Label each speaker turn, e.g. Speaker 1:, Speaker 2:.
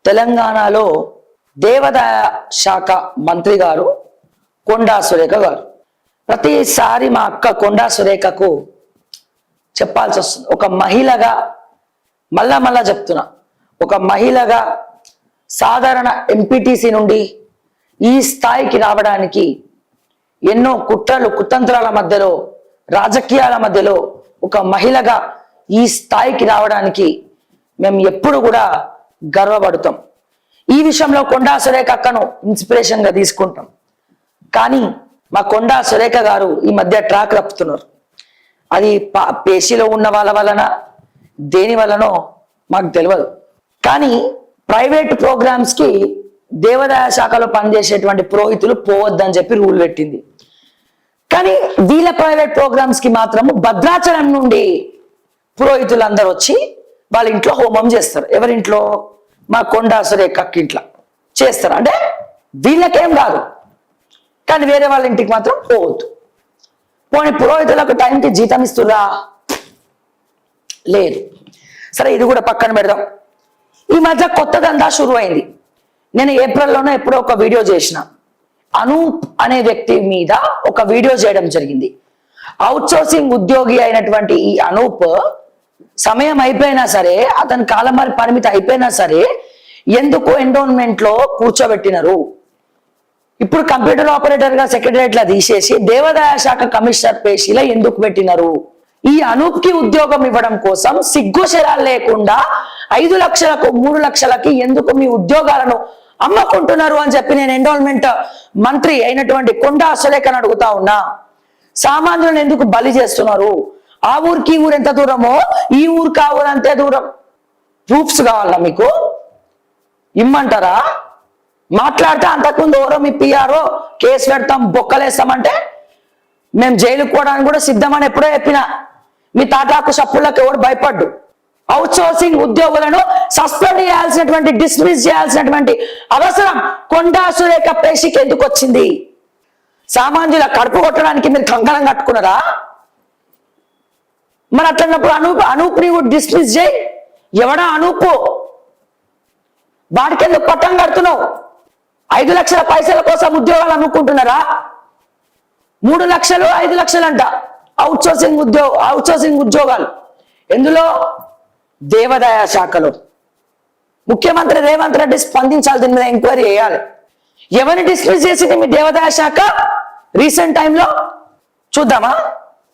Speaker 1: తెలంగాణలో దేవాదాయ శాఖ మంత్రి గారు కొండా సురేఖ గారు. ప్రతిసారి మా అక్క కొండా సురేఖకు చెప్పాల్సి వస్తుంది. ఒక మహిళగా మళ్ళా చెప్తున్నా, ఒక మహిళగా సాధారణ ఎంపీటీసీ నుండి ఈ స్థాయికి రావడానికి ఎన్నో కుట్రలు కుతంత్రాల మధ్యలో, రాజకీయాల మధ్యలో ఒక మహిళగా ఈ స్థాయికి రావడానికి మేము ఎప్పుడు కూడా గర్వపడతాం. ఈ విషయంలో కొండా సురేఖ అక్కను ఇన్స్పిరేషన్ గా తీసుకుంటాం. కానీ మా కొండా సురేఖ గారు ఈ మధ్య ట్రాక్ రప్పుతున్నారు. అది పేషీలో ఉన్న వాళ్ళ వలన దేని వలనో మాకు తెలియదు. కానీ ప్రైవేట్ ప్రోగ్రామ్స్ కి దేవాదాయ శాఖలో పనిచేసేటువంటి పురోహితులు పోవద్దని చెప్పి రూల్ పెట్టింది. కానీ వీళ్ళ ప్రైవేట్ ప్రోగ్రామ్స్ కి మాత్రము భద్రాచలం నుండి పురోహితులు అందరూ వచ్చి వాళ్ళ ఇంట్లో హోమం చేస్తారు. ఎవరింట్లో? మా కొండా సురేఖ ఇంట్లో చేస్తారు. అంటే వీళ్ళకేం కాదు, కానీ వేరే వాళ్ళ ఇంటికి మాత్రం పోవద్దు. పోనీ పురోహితులకు టైంకి జీతం ఇస్తురా? లేదు. సరే, ఇది కూడా పక్కన పెడదాం. ఈ మధ్య కొత్త దందా షురు అయింది. నేను ఏప్రిల్లోనే ఎప్పుడో ఒక వీడియో చేసిన. అనూప్ అనే వ్యక్తి మీద ఒక వీడియో చేయడం జరిగింది. అవుట్సోర్సింగ్ ఉద్యోగి అయినటువంటి ఈ అనూప్ సమయం అయిపోయినా సరే, అతని కాలమారి పరిమితి అయిపోయినా సరే, ఎందుకు ఎండోన్మెంట్ లో కూర్చోబెట్టినారు? ఇప్పుడు కంప్యూటర్ ఆపరేటర్ గా సెక్రటరియట్ లా తీసేసి దేవాదాయ శాఖ కమిషనర్ పేషీలో ఎందుకు పెట్టినారు? ఈ అనూప్ కి ఉద్యోగం ఇవ్వడం కోసం సిగ్గుశరాలు లేకుండా 5 లక్షలకు 3 లక్షలకి ఎందుకు మీ ఉద్యోగాలను అమ్మకుంటున్నారు అని చెప్పి నేను ఎండోన్మెంట్ మంత్రి అయినటువంటి కొండా సురేఖను అడుగుతా ఉన్నా. సామాన్యులను ఎందుకు బలి చేస్తున్నారు? ఆ ఊరికి ఈ ఊరు ఎంత దూరమో ఈ ఊరికి ఆ ఊరు అంతే దూరం. ప్రూఫ్స్ కావాలా మీకు? ఇమ్మంటారా? మాట్లాడితే అంతకుముందు ఎవరో మీ పిఆర్ఓ కేసు పెడతాం, బొక్కలేస్తామంటే మేము జైలుకు పోవడానికి కూడా సిద్ధమని ఎప్పుడో చెప్పినా. మీ తాటాకు సప్పులకు ఎవరు భయపడ్డు. అవుట్ సోర్సింగ్ ఉద్యోగులను సస్పెండ్ చేయాల్సినటువంటి, డిస్మిస్ చేయాల్సినటువంటి అవసరం కొండా సురేఖ పేషికి ఎందుకు వచ్చింది? సామాన్యుల కడుపు కొట్టడానికి మీరు కంకణం కట్టుకున్నారా? మరి అట్లన్నప్పుడు అనూప్ని డిస్మిస్ చేయి. ఎవడా అనూపు? వాడికి ఎందుకు పట్టం కడుతున్నావు? 5 లక్షల పైసల కోసం ఉద్యోగాలు అమ్ముకుంటున్నారా? 3 లక్షలు 5 లక్షలు అంట అవుట్సోర్సింగ్ ఉద్యోగాలు. ఎందులో? దేవాదాయ శాఖలో. ముఖ్యమంత్రి రేవంత్ రెడ్డి స్పందించాలి, దీని మీద ఎంక్వైరీ చేయాలి. ఎవరిని డిస్మిస్ చేసింది మీ దేవాదాయ శాఖ రీసెంట్ టైంలో? చూద్దామా?